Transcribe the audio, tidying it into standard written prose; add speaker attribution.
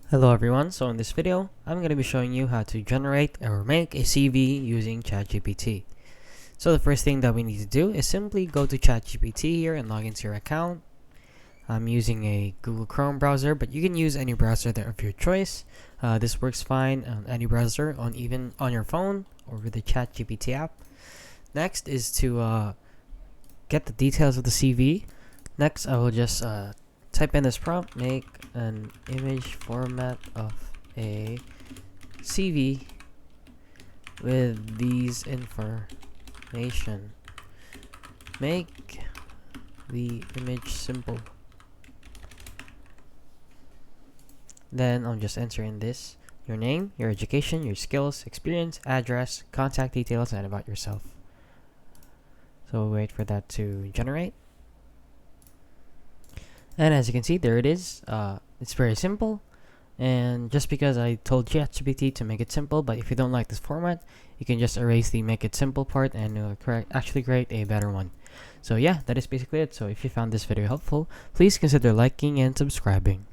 Speaker 1: Hello everyone, so in this video, I'm going to be showing you how to generate or make a CV using ChatGPT. So the first thing that we need to do is simply go to ChatGPT here and log into your account. I'm using a Google Chrome browser, but you can use any browser of your choice. This works fine on any browser, even on your phone or with the ChatGPT app. Next is to get the details of the CV. Next, I will just type in this prompt: make an image format of a CV with these information. Make the image simple. Then I'll just enter in this: your name, your education, your skills, experience, address, contact details, and about yourself. So we'll wait for that to generate. And as you can see, there it is. It's very simple. And just because I told ChatGPT to make it simple, but if you don't like this format, you can just erase the make it simple part and actually create a better one. So yeah, that is basically it. So if you found this video helpful, please consider liking and subscribing.